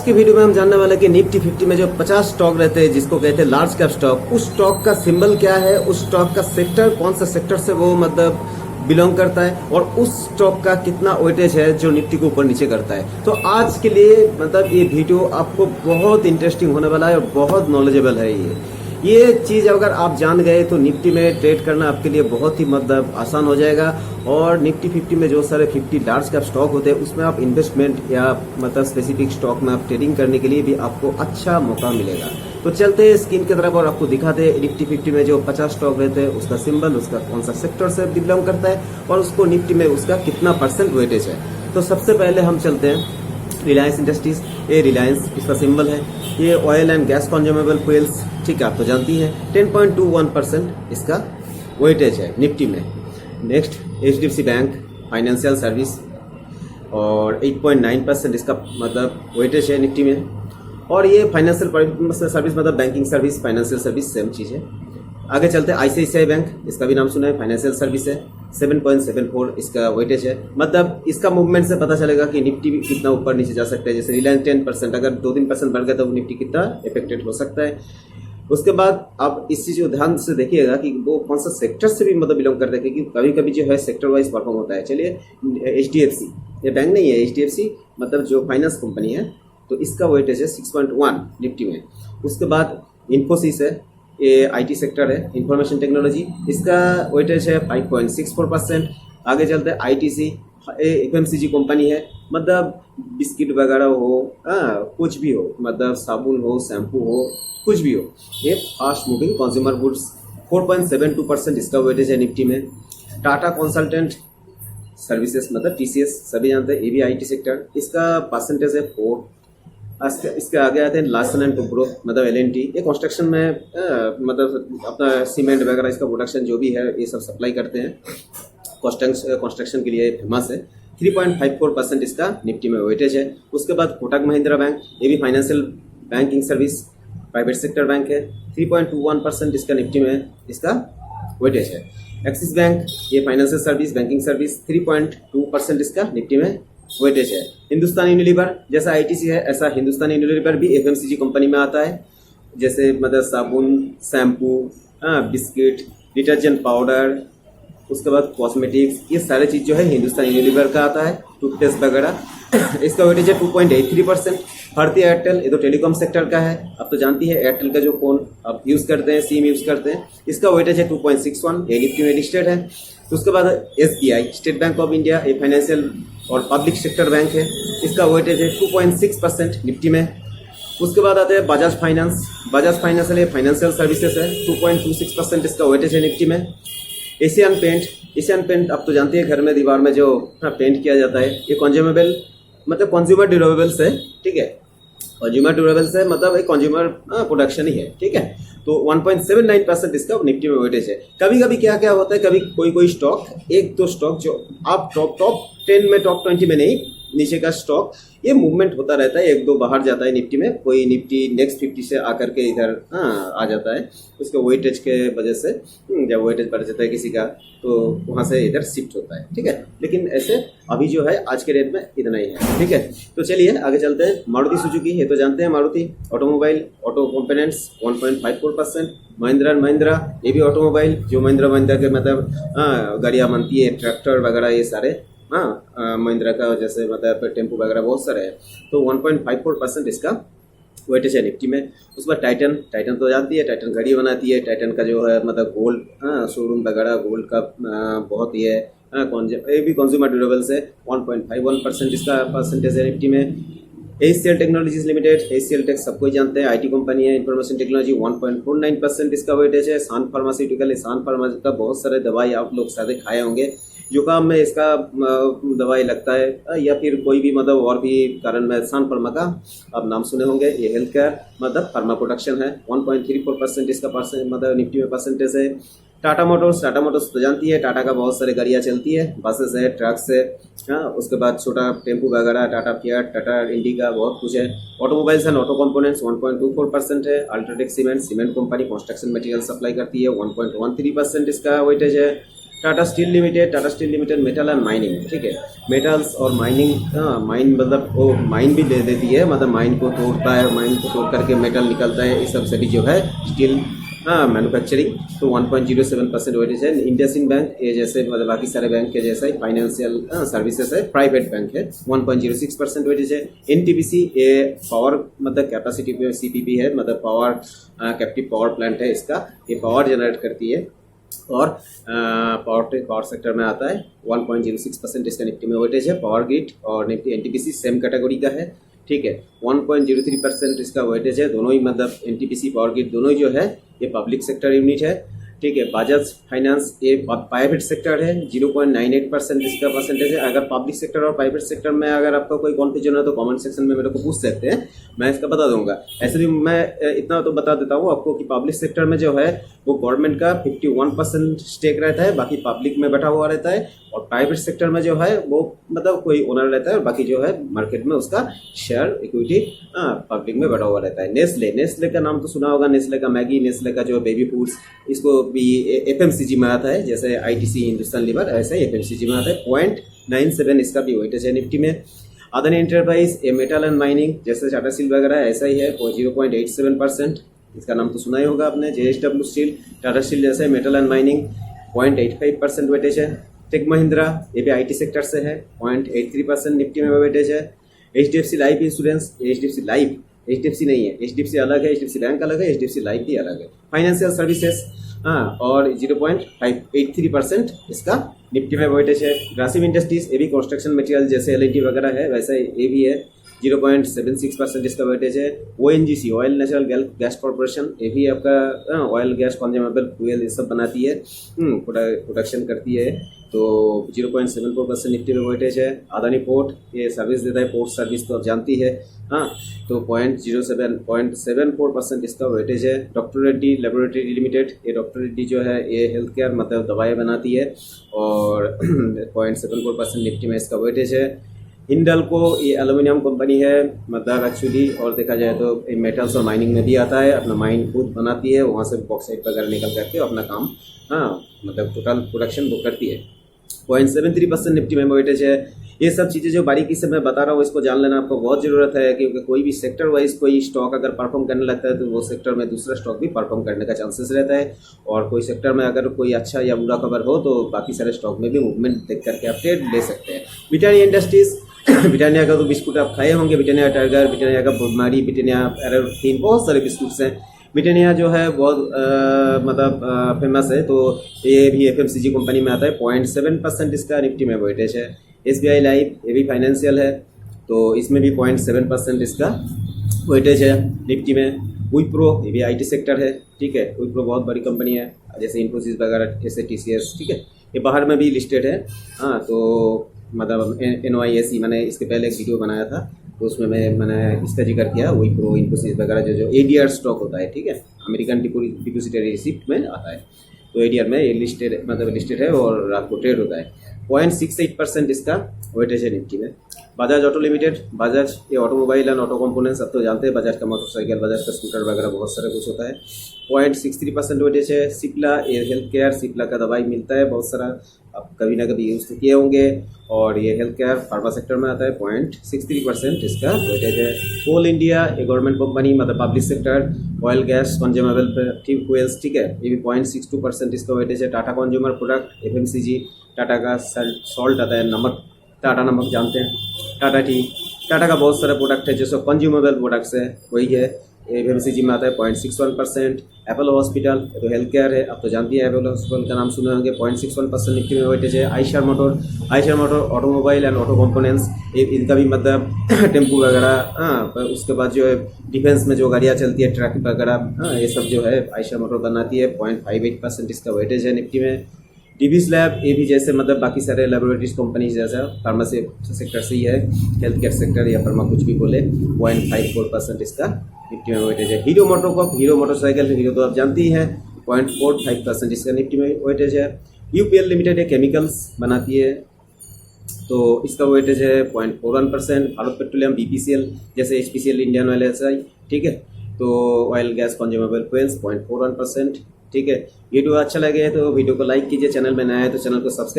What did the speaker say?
की वीडियो में हम जानने वाले कि निफ्टी 50 में जो 50 स्टॉक रहते हैं जिसको कहते हैं लार्ज कैप स्टॉक, उस स्टॉक का सिंबल क्या है, उस स्टॉक का सेक्टर कौन सा सेक्टर से वो मतलब बिलोंग करता है और उस स्टॉक का कितना वेटेज है जो निफ्टी को ऊपर नीचे करता है। तो आज के लिए मतलब ये वीडियो आपको बहुत इंटरेस्टिंग होने वाला है और बहुत नॉलेजेबल है। ये चीज़ अगर आप जान गए तो निफ्टी में ट्रेड करना आपके लिए बहुत ही मतलब आसान हो जाएगा। और निफ्टी 50 में जो सारे 50 लार्ज कैप स्टॉक होते हैं उसमें आप इन्वेस्टमेंट या मतलब स्पेसिफिक स्टॉक में आप ट्रेडिंग करने के लिए भी आपको अच्छा मौका मिलेगा। तो चलते हैं स्क्रीन की तरफ और आपको दिखाते हैं निफ्टी 50 में जो 50 स्टॉक रहते हैं उसका सिंबल, उसका कौन सा सेक्टर से बिलोंग करता है और उसको निफ्टी में उसका कितना % वेटेज है। तो सबसे पहले हम चलते हैं रिलायंस इंडस्ट्रीज। ये रिलायंस इसका सिंबल है। ये oil and gas consumable fuels, ठीक है, आप तो जानती हैं। 10.21% इसका वेटेज है निफ्टी में। Next HDFC bank financial service और 8.9% इसका मतलब वेटेज है निफ्टी में। और ये फाइनेंशियल सर्विस मतलब banking service, financial service same चीज़ है। आगे चलते हैं ICICI बैंक, इसका भी नाम सुना है, फाइनेंशियल सर्विस है। 7.74 इसका वेटेज है। मतलब इसका मूवमेंट से पता चलेगा कि निफ्टी भी कितना ऊपर नीचे जा सकता है। जैसे रिलायंस 10%, अगर 2-3% बढ़ गया तो निफ्टी कितना इफेक्टेड हो सकता है। उसके बाद आप इस चीज़ को ध्यान से देखिएगा कि वो कौन सा सेक्टर से भी मतलब बिलोंग करते हैं, क्योंकि कभी कभी जो है सेक्टर वाइज परफॉर्म होता है। चलिए HDFC, ये बैंक नहीं है, HDFC मतलब जो फाइनेंस कंपनी है, तो इसका वेटेज है 6.1 निफ्टी में। उसके बाद इन्फोसिस है, ये IT सेक्टर है, इंफॉर्मेशन टेक्नोलॉजी, इसका वेटेज है 5.64%। आगे चलते हैं ITC, FMCG कंपनी है, मतलब बिस्किट वगैरह हो, कुछ भी हो, मतलब साबुन हो, शैम्पू हो, कुछ भी हो, ये फास्ट मूविंग कंज्यूमर गुड्स। 4.72% इसका वेटेज है निफ्टी में। टाटा कंसल्टेंट सर्विसेज मतलब TCS सभी जानते हैं, ये भी IT सेक्टर, इसका परसेंटेज है 4। इसके आगे आते हैं लार्सन एंड टुब्रो मतलब LNT, ये कंस्ट्रक्शन में मतलब अपना सीमेंट वगैरह इसका प्रोडक्शन जो भी है ये सब सप्लाई करते हैं, कंस्ट्रक्शन के लिए फेमस है। 3.54% इसका निफ्टी में वेटेज है। उसके बाद कोटक महिंद्रा बैंक, ये भी financial banking service private sector bank है। 3.21% इसका निफ्टी में इसका वेटेज है। एक्सिस बैंक, ये फाइनेंशियल सर्विस बैंकिंग सर्विस, 3.2% इसका निफ्टी में वेटेज है। हिंदुस्तान यूनिलीवर, जैसा ITC है ऐसा हिंदुस्तान यूनिलीवर भी FMCG कंपनी में आता है। जैसे मतलब साबुन, शैम्पू, बिस्किट, डिटर्जेंट पाउडर, उसके बाद कॉस्मेटिक्स, ये सारे चीज़ जो है हिंदुस्तान यूनिलीवर का आता है, टूथपेस्ट वगैरह। इसका वेटेज है 2.83%। भारतीय एयरटेल, ये तो टेलीकॉम सेक्टर का है, आप तो जानती है एयरटेल का जो फ़ोन आप यूज़ करते हैं, सिम यूज़ करते हैं, इसका वेटेज है 2.61, ये निफ्टी में लिस्टेड है। उसके बाद SBI, state bank of India, ये फाइनेंशियल और पब्लिक सेक्टर बैंक है, इसका वेटेज है 2.6% निफ्टी में। उसके बाद आते हैं Bajaj finance, Bajaj financial financial services है, 2.26% इसका वेटेज है निफ्टी में। एशियन पेंट, एशियन पेंट आप तो जानते हैं घर में दीवार में जो पेंट किया जाता है, ये कंज्यूमेबल मतलब कंज्यूमर ड्यूरेबल्स है, ठीक है, कंज्यूमर ड्यूरेबल्स है मतलब एक कंज्यूमर प्रोडक्शन ही है, ठीक है। तो 1.79% इसका निफ्टी में वेटेज है। कभी कभी क्या क्या होता है, कभी कोई स्टॉक, एक दो स्टॉक जो आप टॉप 10 में, टॉप 20 में नहीं, नीचे का स्टॉक ये मूवमेंट होता रहता है, एक दो बाहर जाता है निफ्टी में, कोई निफ्टी नेक्स्ट 50 से आकर के इधर आ जाता है, उसके वेटेज के वजह से जब वेटेज बढ़ जाता है किसी का तो वहाँ से इधर शिफ्ट होता है, ठीक है। लेकिन ऐसे अभी जो है आज के रेट में इतना ही है, ठीक है। तो चलिए आगे चलते हैं। मारुति सुजुकी, ये तो जानते हैं Maruti automobile, auto components 1.54%। Mahindra and Mahindra, ये भी ऑटोमोबाइल, जो महिंद्रा के मतलब गाड़ियाँ बनती है, ट्रैक्टर वगैरह, ये सारे महिंद्रा का जैसे मतलब टेम्पो वगैरह बहुत सारे हैं, तो 1.54% इसका वेटेज है निफ्टी में। उसके बाद टाइटन तो जानती है, टाइटन घड़ी बनाती है, टाइटन का जो है मतलब गोल्ड शोरूम वगैरह गोल्ड का बहुत ही है, ये भी कंज्यूमर ड्यूरेबल्स है, 1.51% इसका परसेंटेज है निफ्टी में। HCL technologies limited, HCL tech सबको जानते हैं, IT कंपनी है, इंफॉर्मेशन टेक्नोलॉजी, 1.49% इसका वेटेज है। सान फार्मास्यूटिकल, सान फार्मा का बहुत सारे दवाई आप लोग शायद खाए होंगे, जुकाम में इसका दवाई लगता है या फिर कोई भी मतलब और भी कारण में सान फार्मा का आप नाम सुने होंगे। ये हेल्थ केयर मतलब फार्मा प्रोडक्शन है, 1.34% इसका मतलब निफ्टी में परसेंटेज है। टाटा मोटर्स तो जानती है, टाटा का बहुत सारे गाड़ियाँ चलती है, बसेस है, ट्रक्स है, उसके बाद छोटा टेम्पू वगैरह, टाटा फियाट, टाटा इंडिका, बहुत कुछ है। ऑटोमोबाइल्स एंड ऑटो कंपोनेंट्स 1.24% है। UltraTech cement company construction material supply करती है, 1.13% इसका वेटेज है। Tata steel limited metal and mining, ठीक है। मेटल्स और माइनिंग, माइन मतलब वो माइन भी दे देती है, मतलब माइन को तोड़ता है, माइन को तोड़ करके मेटल निकलता है, इस सब से भी जो है स्टील मैन्युफैक्चरिंग। तो 1.07% वेटेज है। इंडसइंड बैंक ये जैसे मतलब बाकी सारे बैंक के जैसा ही फाइनेंशियल सर्विसेज है, प्राइवेट बैंक है, 1.06% वेटेज है। एनटीपीसी ये पावर मतलब कैपेसिटी पे सीपीपी है, मतलब पावर कैप्टिव पावर प्लांट है इसका, ये पावर जनरेट करती है और पावर सेक्टर में आता है। 1.06% इसका निफ्टी में वेटेज है। पावर ग्रिड और निफ्टी एनटीपीसी सेम कैटेगरी का है, ठीक है। 1.03% इसका वेटेज है। दोनों ही मतलब एनटीपीसी पावर ग्रिड दोनों ही जो है ये पब्लिक सेक्टर यूनिट है, ठीक है। बजाज फाइनेंस ये प्राइवेट सेक्टर है, 0.98% इसका परसेंटेज है। अगर पब्लिक सेक्टर और प्राइवेट सेक्टर में अगर आपका कोई कन्फ्यूजन है तो कमेंट सेक्शन में मेरे को पूछ सकते हैं, मैं इसका बता दूंगा। ऐसे भी मैं इतना तो बता देता हूँ आपको कि पब्लिक सेक्टर में जो है वो गवर्नमेंट का 51% स्टेक रहता है, बाकी पब्लिक में बैठा हुआ रहता है। और प्राइवेट सेक्टर में जो है वो मतलब कोई ओनर रहता है और बाकी जो है मार्केट में उसका शेयर इक्विटी पब्लिक में बैठा हुआ रहता है। नेस्ले का नाम तो सुना होगा, नेस्ले का मैगी, नेस्ले का जो बेबी फूड्स, इसको भी एफएमसीजी में आता है, जैसे आईटीसी हिंदुस्तान लीवर ऐसे एफएमसीजी में आता है। 0.97 इसका भी वेटेज है निफ्टी में। अदानी एंटरप्राइज ये मेटल एंड माइनिंग जैसे टाटा स्टील वगैरह ऐसा ही है, 0.87%, इसका नाम तो सुना ही होगा आपने। जेएसडब्ल्यू स्टील, टाटा स्टील जैसे मेटल एंड माइनिंग, 0.85% वेटेज है। टेक महिंद्रा ये भी आईटी सेक्टर से है, 0.83% निफ्टी में वेटेज है। एचडीएफसी लाइफ इंश्योरेंस, एचडीएफसी नहीं है, एचडीएफसी अलग है, एचडीएफसी बैंक अलग है, एचडीएफसी लाइफ भी अलग है। फाइनेंशियल सर्विसेज और 0.583% इसका निफ्टी में वेटेज है। ग्रासिम इंडस्ट्रीज ये भी कंस्ट्रक्शन मटेरियल जैसे एलएनटी वगैरह है वैसा ये भी है, 0.76% इसका वेटेज है। ONGC oil natural gas corporation ये भी आपका ऑयल गैस कंज्यूमेबल फ्यूल ये सब बनाती है, प्रोडक्शन करती है, तो 0.74% निफ्टी में वेटेज है। अदानी पोर्ट ये सर्विस देता है, पोर्ट सर्विस तो आप जानती है, तो 0.74% इसका वेटेज है। डॉक्टर रेड्डी लेबोरेटरी लिमिटेड, ये डॉक्टर रेड्डी जो है ये हेल्थ केयर मतलब दवाएं बनाती है और 0.74% निफ्टी में इसका वेटेज है। हिंडल्को ये एल्यूमिनियम कंपनी है मतलब एक्चुअली, और देखा जाए तो मेटल्स और माइनिंग में भी आता है, अपना माइन खुद बनाती है, वहाँ से बॉक्साइट वगैरह निकल करके अपना काम मतलब टोटल प्रोडक्शन वो करती है। 0.73% निफ्टी में वेटेज है। ये सब चीज़ें जो बारीकी से मैं बता रहा हूँ इसको जान लेना आपको बहुत ज़रूरत है, क्योंकि कोई भी सेक्टर वाइज कोई स्टॉक अगर परफॉर्म करने लगता है तो वो सेक्टर में दूसरा स्टॉक भी परफॉर्म करने का चांसेस रहता है, और कोई सेक्टर में अगर कोई अच्छा या बुरा खबर हो तो बाकी सारे स्टॉक में भी मूवमेंट देख करके आप ट्रेड ले सकते हैं। ब्रिटानिया इंडस्ट्रीज, ब्रिटानिया का तो बिस्कुट आप खाए होंगे, ब्रिटानिया टाइगर, ब्रिटानिया का बुडमारी, ब्रिटानिया एरोथीन, बहुत सारे बिस्कुट्स हैं। ब्रिटानिया जो है बहुत मतलब फेमस है, तो ये भी एफएमसीजी कंपनी में आता है। 0.7% इसका निफ्टी में वेटेज है। एसबीआई लाइफ ये भी फाइनेंशियल है, तो इसमें भी 0.7% इसका वेटेज है निफ्टी में। विप्रो ये भी आईटी सेक्टर है, ठीक है। विप्रो बहुत बड़ी कंपनी है, जैसे इन्फोसिस वगैरह, जैसे टीसीएस, ठीक है, ये बाहर में भी लिस्टेड है। तो मतलब NYSE मैंने इसके पहले एक वीडियो बनाया था, तो उसमें मैंने इसका जिक्र किया, विप्रो, इन्फोसिस वगैरह जो ADR स्टॉक होता है, ठीक है, अमेरिकन डिपॉजिटरी रिसिप्ट में आता है, तो ADR में ये लिस्टेड है और आपको ट्रेड होता है। 0.68% इसका वेटेज है निफ्टी में। बजाज ऑटो लिमिटेड, बजाज ये ऑटोमोबाइल एंड ऑटो कंपोनेंट्स सब तो जानते हैं, बजाज का मोटरसाइकिल, बजाज का स्कूटर वगैरह बहुत सारा कुछ होता है। 0.63% वेटेज है। सिप्ला ये हेल्थ केयर, सिप्ला का दवाई मिलता है बहुत सारा, आप कभी ना कभी यूज़ तो किए होंगे, और ये हेल्थ केयर फार्मा सेक्टर में आता है। 0.63% इसका वेटेज है। कोल इंडिया ये गवर्नमेंट कंपनी मतलब public sector, oil gas consumable fuels, ठीक है, ये भी 0.62% इसका वेटेज है। Tata consumer product, FMCG, Tata का सॉल्ट आता है, नमक, टाटा नमक जानते हैं, टाटा टी, टाटा का बहुत सारा प्रोडक्ट है जो सब कंज्यूमेबल प्रोडक्ट्स है, वही है, एफएमसीजी में आता है। 0.61%। एपोलो हॉस्पिटल ये तो हेल्थ केयर है, आप तो जानती है, एपोलो हॉस्पिटल का नाम सुने होंगे। 0.61% निफ्टी में वेटेज है। Eicher motor automobile and auto components, इनका भी मतलब टेम्पू वगैरह, उसके बाद जो है डिफेंस में जो गाड़ियाँ चलती है, ट्रक वगैरह, ये सब जो है आयशर मोटर बनाती है। 0.58% इसका वेटेज है निफ्टी में। डिवीज लैब ये भी जैसे मतलब बाकी सारे लेबोरेटरीज कंपनीज जैसा फार्मेसी सेक्टर से ही है, हेल्थ केयर सेक्टर या फार्मा कुछ भी बोले। 0.54% इसका निफ्टी में वेटेज है। हीरो मोटरसाइकिल, हीरो तो आप जानती ही हैं, 0.45% इसका निफ्टी में वेटेज है। यूपीएल लिमिटेड है, केमिकल्स बनाती है, तो इसका वेटेज है 0.41%। भारत पेट्रोलियम, बीपीसीएल जैसे HPCL, इंडियन ऑयल, ऐसा ही, ठीक है, तो ऑयल गैस कंज्यूमेबल फ्यूल्स 0.41%। ठीक है। वीडियो अच्छा लगे तो वीडियो को लाइक कीजिए, चैनल में नया है तो चैनल को सब्सक्राइब